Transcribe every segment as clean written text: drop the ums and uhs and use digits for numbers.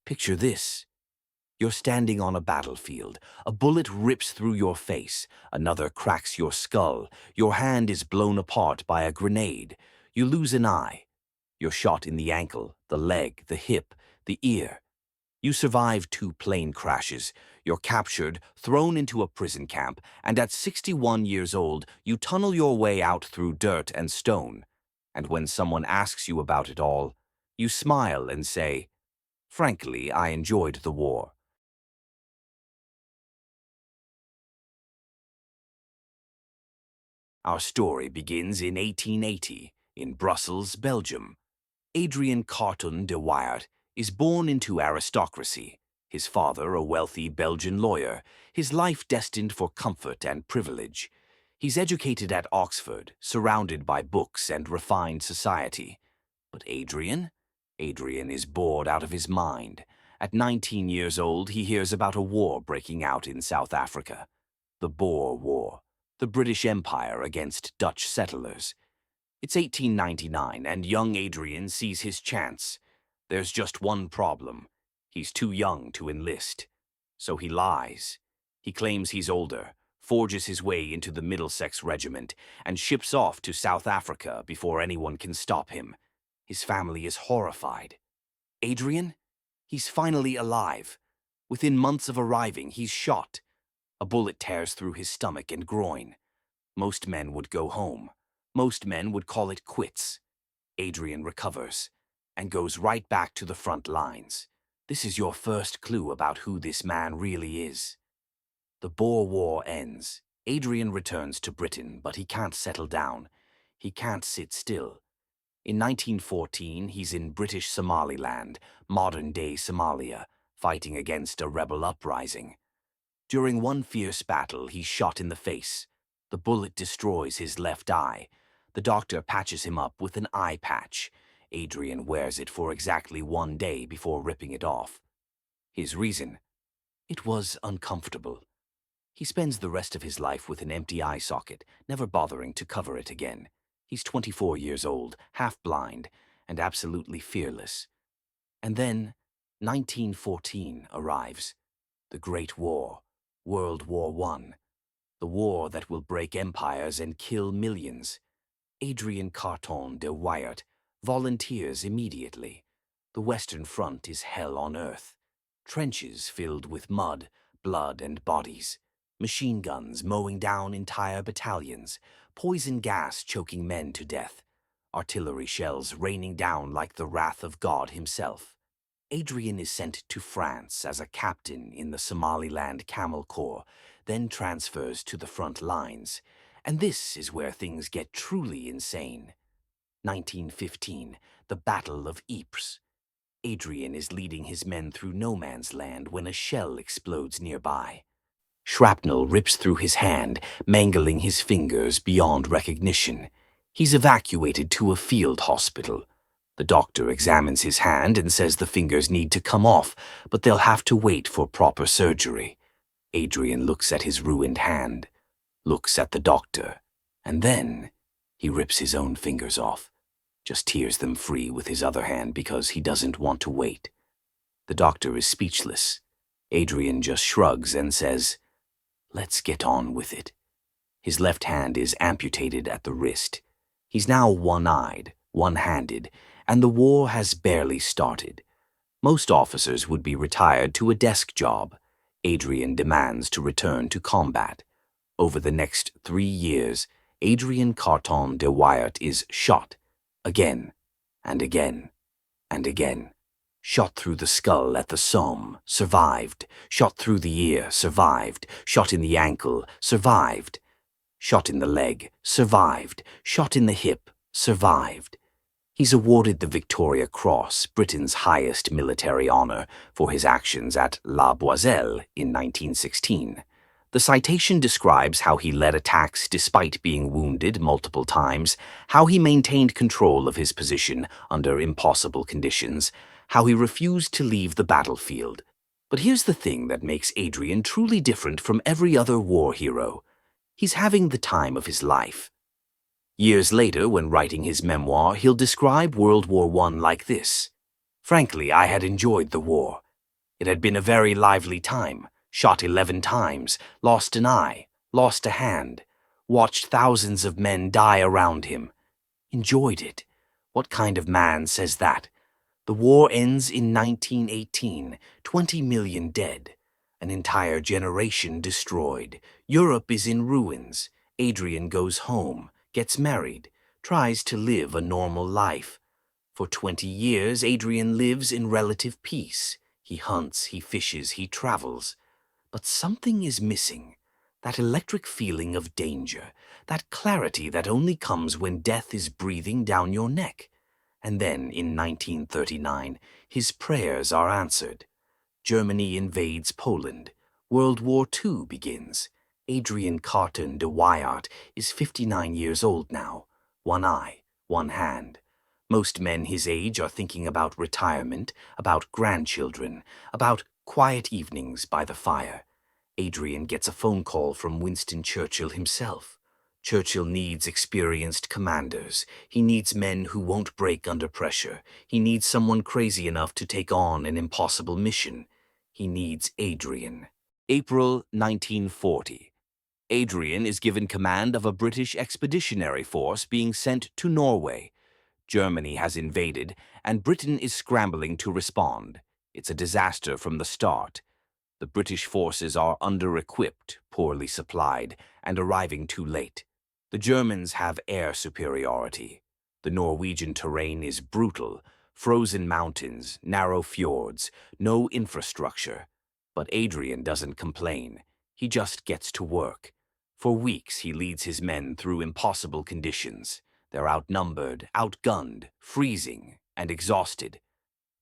Picture this. You're standing on a battlefield. A bullet rips through your face. Another cracks your skull. Your hand is blown apart by a grenade. You lose an eye. You're shot in the ankle, the leg, the hip, the ear. You survive 2 plane crashes. You're captured, thrown into a prison camp, and at 61 years old, you tunnel your way out through dirt and stone. And when someone asks you about it all, you smile and say, "Frankly, I enjoyed the war." Our story begins in 1880, in Brussels, Belgium. Adrian Carton de Wiart is born into aristocracy, his father a wealthy Belgian lawyer, his life destined for comfort and privilege. He's educated at Oxford, surrounded by books and refined society. But Adrian? Adrian is bored out of his mind. At 19 years old, he hears about a war breaking out in South Africa. The Boer War, the British Empire against Dutch settlers. It's 1899, and young Adrian sees his chance. There's just one problem. He's too young to enlist. So he lies. He claims he's older, forges his way into the Middlesex Regiment, and ships off to South Africa before anyone can stop him. His family is horrified. Adrian? He's finally alive. Within months of arriving, he's shot. A bullet tears through his stomach and groin. Most men would go home. Most men would call it quits. Adrian recovers and goes right back to the front lines. This is your first clue about who this man really is. The Boer War ends. Adrian returns to Britain, but he can't settle down. He can't sit still. In 1914, he's in British Somaliland, modern-day Somalia, fighting against a rebel uprising. During one fierce battle, he's shot in the face. The bullet destroys his left eye. The doctor patches him up with an eye patch. Adrian wears it for exactly 1 day before ripping it off. His reason? It was uncomfortable. He spends the rest of his life with an empty eye socket, never bothering to cover it again. He's 24 years old, half-blind, and absolutely fearless. And then, 1914 arrives. The Great War, World War I. The war that will break empires and kill millions. Adrian Carton de Wiart volunteers immediately. The Western Front is hell on earth. Trenches filled with mud, blood, and bodies. Machine guns mowing down entire battalions. Poison gas choking men to death. Artillery shells raining down like the wrath of God himself. Adrian is sent to France as a captain in the Somaliland Camel Corps, then transfers to the front lines. And this is where things get truly insane. 1915, the Battle of Ypres. Adrian is leading his men through no man's land when a shell explodes nearby. Shrapnel rips through his hand, mangling his fingers beyond recognition. He's evacuated to a field hospital. The doctor examines his hand and says the fingers need to come off, but they'll have to wait for proper surgery. Adrian looks at his ruined hand, looks at the doctor, and then he rips his own fingers off, just tears them free with his other hand because he doesn't want to wait. The doctor is speechless. Adrian just shrugs and says, "Let's get on with it." His left hand is amputated at the wrist. He's now one-eyed, one-handed, and the war has barely started. Most officers would be retired to a desk job. Adrian demands to return to combat. Over the next 3 years, Adrian Carton de Wiart is shot, again, and again, and again. Shot through the skull at the Somme, survived. Shot through the ear, survived. Shot in the ankle, survived. Shot in the leg, survived. Shot in the hip, survived. He's awarded the Victoria Cross, Britain's highest military honor, for his actions at La Boiselle in 1916. The citation describes how he led attacks despite being wounded multiple times, how he maintained control of his position under impossible conditions, how he refused to leave the battlefield. But here's the thing that makes Adrian truly different from every other war hero. He's having the time of his life. Years later, when writing his memoir, he'll describe World War I like this. "Frankly, I had enjoyed the war. It had been a very lively time. Shot 11 times, lost an eye, lost a hand, watched thousands of men die around him. Enjoyed it. What kind of man says that? The war ends in 1918, 20 million dead. An entire generation destroyed. Europe is in ruins. Adrian goes home, gets married, tries to live a normal life. For 20 years, Adrian lives in relative peace. He hunts, he fishes, he travels. But something is missing. That electric feeling of danger, that clarity that only comes when death is breathing down your neck. And then, in 1939, his prayers are answered. Germany invades Poland. World War II begins. Adrian Carton de Wiart is 59 years old now. One eye, one hand. Most men his age are thinking about retirement, about grandchildren, about quiet evenings by the fire. Adrian gets a phone call from Winston Churchill himself. Churchill needs experienced commanders. He needs men who won't break under pressure. He needs someone crazy enough to take on an impossible mission. He needs Adrian. April 1940. Adrian is given command of a British expeditionary force being sent to Norway. Germany has invaded, and Britain is scrambling to respond. It's a disaster from the start. The British forces are under-equipped, poorly supplied, and arriving too late. The Germans have air superiority. The Norwegian terrain is brutal, frozen mountains, narrow fjords, no infrastructure. But Adrian doesn't complain. He just gets to work. For weeks he leads his men through impossible conditions. They're outnumbered, outgunned, freezing, and exhausted.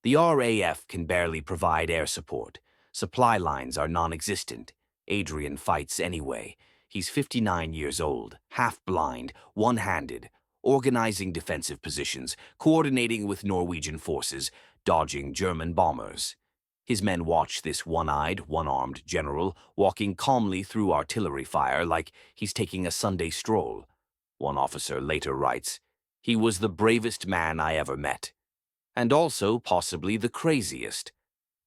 The RAF can barely provide air support. Supply lines are non-existent. Adrian fights anyway. He's 59 years old, half-blind, one-handed, organizing defensive positions, coordinating with Norwegian forces, dodging German bombers. His men watch this one-eyed, one-armed general walking calmly through artillery fire like he's taking a Sunday stroll. One officer later writes, "He was the bravest man I ever met, and also possibly the craziest."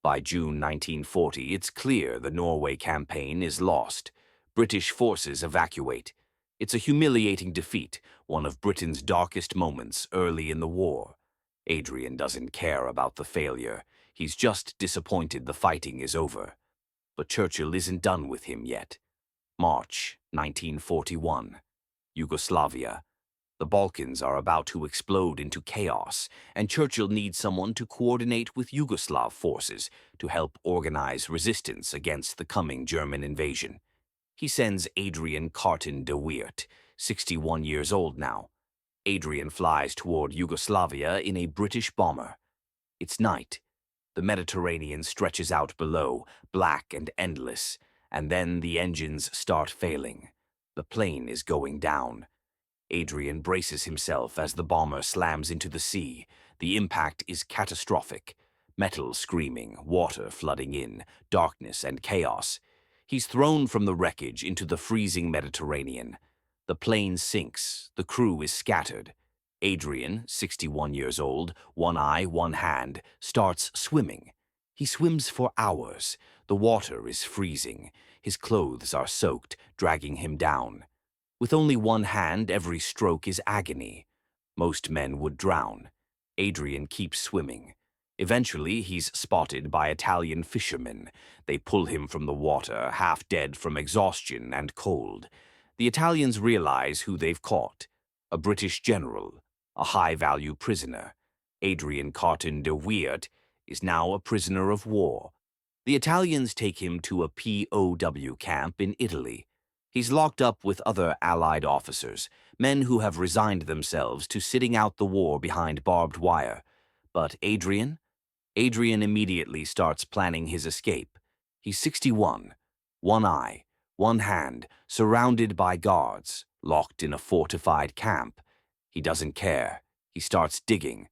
By June 1940, it's clear the Norway campaign is lost. British forces evacuate. It's a humiliating defeat, one of Britain's darkest moments early in the war. Adrian doesn't care about the failure. He's just disappointed the fighting is over. But Churchill isn't done with him yet. March 1941. Yugoslavia. The Balkans are about to explode into chaos, and Churchill needs someone to coordinate with Yugoslav forces to help organize resistance against the coming German invasion. He sends Adrian Carton de Wiart, 61 years old now. Adrian flies toward Yugoslavia in a British bomber. It's night. The Mediterranean stretches out below, black and endless, and then the engines start failing. The plane is going down. Adrian braces himself as the bomber slams into the sea. The impact is catastrophic. Metal screaming, water flooding in, darkness and chaos. He's thrown from the wreckage into the freezing Mediterranean. The plane sinks. The crew is scattered. Adrian, 61 years old, one eye, one hand, starts swimming. He swims for hours. The water is freezing. His clothes are soaked, dragging him down. With only one hand, every stroke is agony. Most men would drown. Adrian keeps swimming. Eventually, he's spotted by Italian fishermen. They pull him from the water, half dead from exhaustion and cold. The Italians realize who they've caught: a British general, a high-value prisoner. Adrian Carton de Wiart is now a prisoner of war. The Italians take him to a POW camp in Italy. He's locked up with other Allied officers, men who have resigned themselves to sitting out the war behind barbed wire. But Adrian immediately starts planning his escape. He's 61, one eye, one hand, surrounded by guards, locked in a fortified camp. He doesn't care. He starts digging.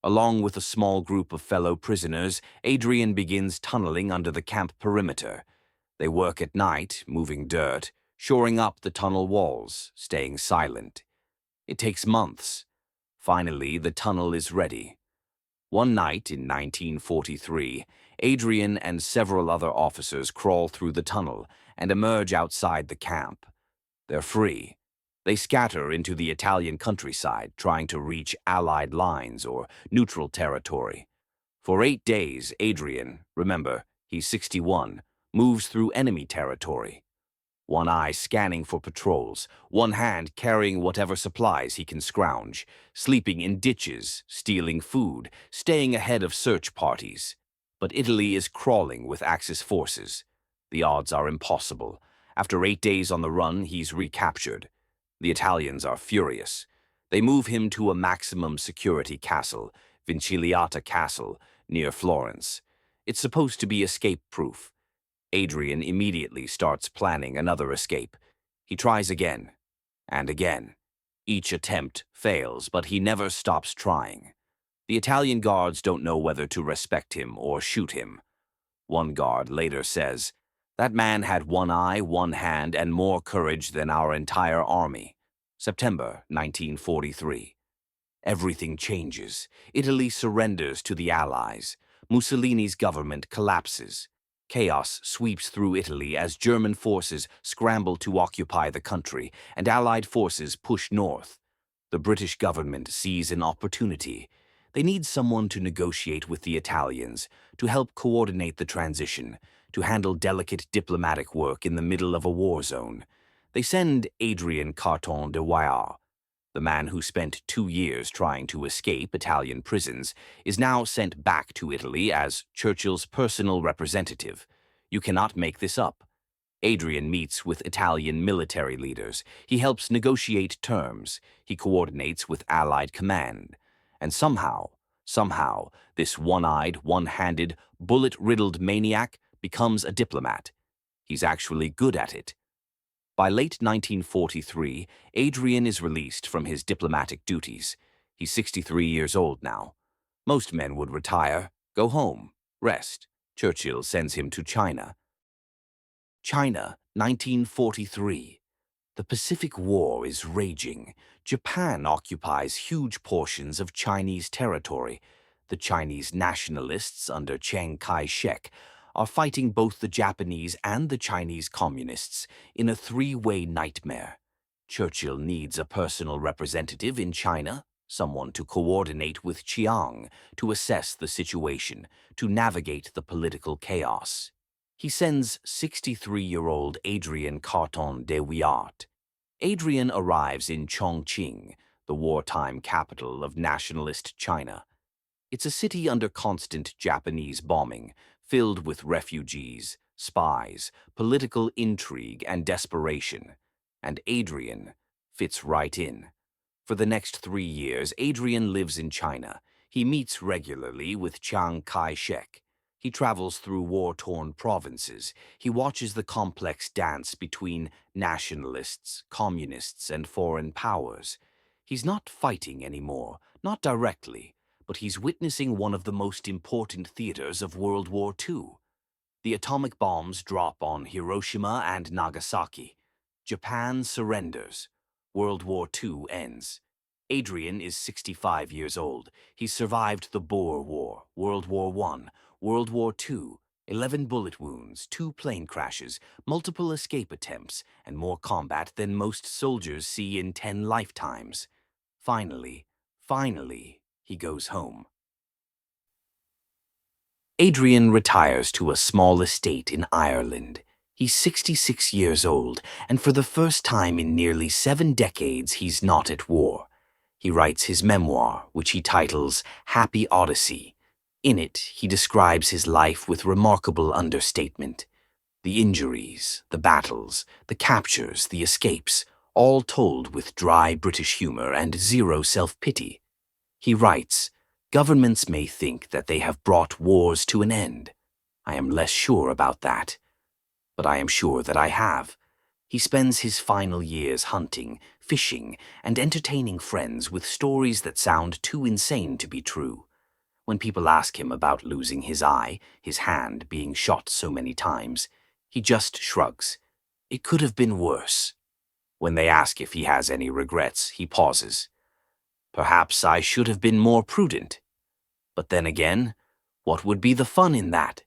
Along with a small group of fellow prisoners, Adrian begins tunneling under the camp perimeter. They work at night, moving dirt, shoring up the tunnel walls, staying silent. It takes months. Finally, the tunnel is ready. One night in 1943, Adrian and several other officers crawl through the tunnel and emerge outside the camp. They're free. They scatter into the Italian countryside, trying to reach Allied lines or neutral territory. For 8 days, Adrian, remember, he's 61, moves through enemy territory. One eye scanning for patrols, one hand carrying whatever supplies he can scrounge, sleeping in ditches, stealing food, staying ahead of search parties. But Italy is crawling with Axis forces. The odds are impossible. After 8 days on the run, he's recaptured. The Italians are furious. They move him to a maximum security castle, Vinciliata Castle, near Florence. It's supposed to be escape-proof. Adrian immediately starts planning another escape. He tries again, and again. Each attempt fails, but he never stops trying. The Italian guards don't know whether to respect him or shoot him. One guard later says, "That man had one eye, one hand, and more courage than our entire army." September 1943. Everything changes. Italy surrenders to the Allies. Mussolini's government collapses. Chaos sweeps through Italy as German forces scramble to occupy the country and Allied forces push north. The British government sees an opportunity. They need someone to negotiate with the Italians, to help coordinate the transition, to handle delicate diplomatic work in the middle of a war zone. They send Adrian Carton de Wiart. The man who spent 2 years trying to escape Italian prisons is now sent back to Italy as Churchill's personal representative. You cannot make this up. Adrian meets with Italian military leaders. He helps negotiate terms. He coordinates with Allied command. And somehow, this one-eyed, one-handed, bullet-riddled maniac becomes a diplomat. He's actually good at it. By late 1943, Adrian is released from his diplomatic duties. He's 63 years old now. Most men would retire, go home, rest. Churchill sends him to China. China, 1943. The Pacific War is raging. Japan occupies huge portions of Chinese territory. The Chinese nationalists under Chiang Kai-shek are fighting both the Japanese and the Chinese communists in a three-way nightmare. Churchill needs a personal representative in China, someone to coordinate with Chiang, to assess the situation, to navigate the political chaos. He sends 63-year-old Adrian Carton de Wiart. Adrian arrives in Chongqing, the wartime capital of nationalist China. It's a city under constant Japanese bombing, filled with refugees, spies, political intrigue, and desperation. And Adrian fits right in. For the next 3 years, Adrian lives in China. He meets regularly with Chiang Kai-shek. He travels through war-torn provinces. He watches the complex dance between nationalists, communists, and foreign powers. He's not fighting anymore, not directly, but he's witnessing one of the most important theaters of World War II. The atomic bombs drop on Hiroshima and Nagasaki. Japan surrenders. World War II ends. Adrian is 65 years old. He's survived the Boer War, World War I, World War II, 11 bullet wounds, 2 plane crashes, multiple escape attempts, and more combat than most soldiers see in 10 lifetimes. Finally, he goes home. Adrian retires to a small estate in Ireland. He's 66 years old, and for the first time in nearly 7 decades, he's not at war. He writes his memoir, which he titles Happy Odyssey. In it, he describes his life with remarkable understatement. The injuries, the battles, the captures, the escapes, all told with dry British humor and zero self-pity. He writes, "Governments may think that they have brought wars to an end. I am less sure about that. But I am sure that I have." He spends his final years hunting, fishing, and entertaining friends with stories that sound too insane to be true. When people ask him about losing his eye, his hand being shot so many times, he just shrugs. It could have been worse. When they ask if he has any regrets, he pauses. Perhaps I should have been more prudent. But then again, What would be the fun in that?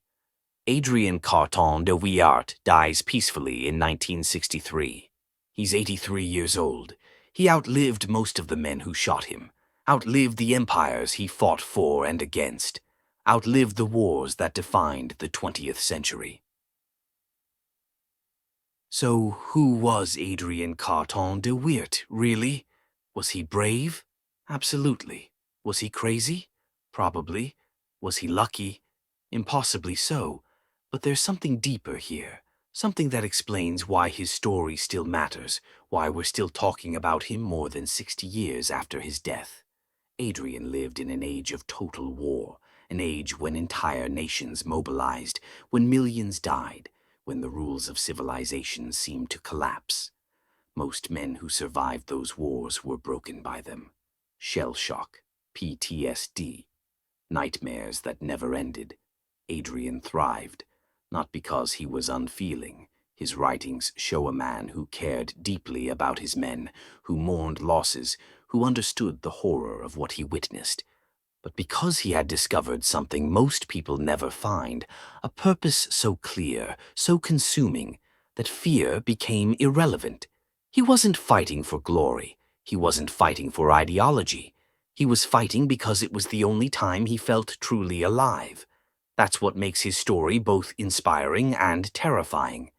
Adrian Carton de Wiart dies peacefully in 1963. He's 83 years old. He outlived most of the men who shot him, outlived the empires he fought for and against, outlived the wars that defined the 20th century. So who was Adrian Carton de Wiart, really? Was he brave? Absolutely. Was he crazy? Probably. Was he lucky? Impossibly so. But there's something deeper here, something that explains why his story still matters, why we're still talking about him more than 60 years after his death. Adrian lived in an age of total war, an age when entire nations mobilized, when millions died, when the rules of civilization seemed to collapse. Most men who survived those wars were broken by them. Shell shock, PTSD, nightmares that never ended. Adrian thrived, not because he was unfeeling. His writings show a man who cared deeply about his men, who mourned losses, who understood the horror of what he witnessed. But because he had discovered something most people never find, a purpose so clear, so consuming, that fear became irrelevant. He wasn't fighting for glory. He wasn't fighting for ideology. He was fighting because it was the only time he felt truly alive. That's what makes his story both inspiring and terrifying.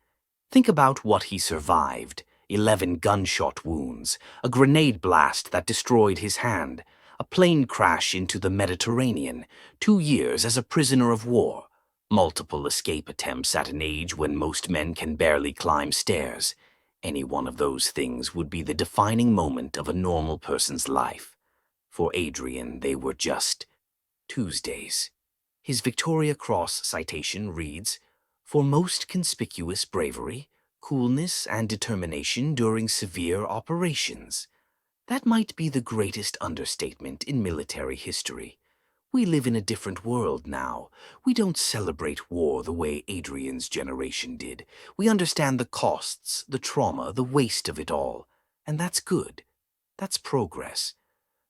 Think about what he survived. 11 gunshot wounds, a grenade blast that destroyed his hand, a plane crash into the Mediterranean, 2 years as a prisoner of war, multiple escape attempts at an age when most men can barely climb stairs. Any one of those things would be the defining moment of a normal person's life. For Adrian, they were just Tuesdays. His Victoria Cross citation reads, "For most conspicuous bravery, coolness, and determination during severe operations." That might be the greatest understatement in military history. We live in a different world now. We don't celebrate war the way Adrian's generation did. We understand the costs, the trauma, the waste of it all. And that's good. That's progress.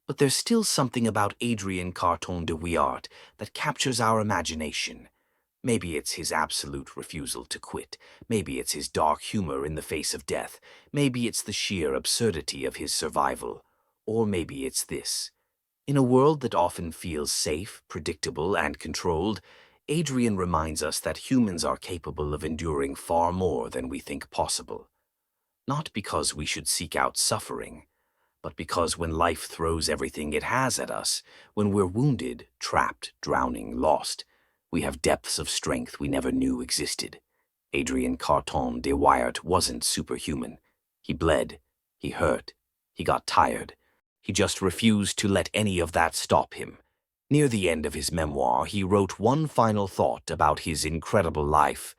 But there's still something about Adrian Carton de Wiart that captures our imagination. Maybe it's his absolute refusal to quit. Maybe it's his dark humor in the face of death. Maybe it's the sheer absurdity of his survival. Or maybe it's this. In a world that often feels safe, predictable, and controlled, Adrian reminds us that humans are capable of enduring far more than we think possible. Not because we should seek out suffering, but because when life throws everything it has at us, when we're wounded, trapped, drowning, lost, we have depths of strength we never knew existed. Adrian Carton de Wiart wasn't superhuman. He bled, he hurt, he got tired. He just refused to let any of that stop him. Near the end of his memoir, he wrote one final thought about his incredible life.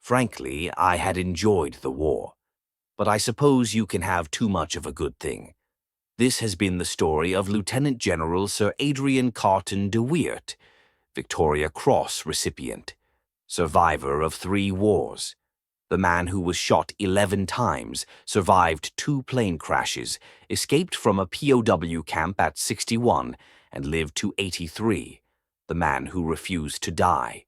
"Frankly, I had enjoyed the war. But I suppose you can have too much of a good thing." This has been the story of Lieutenant General Sir Adrian Carton de Wiart, Victoria Cross recipient, survivor of 3 wars, the man who was shot 11 times, survived 2 plane crashes, escaped from a POW camp at 61, and lived to 83, the man who refused to die,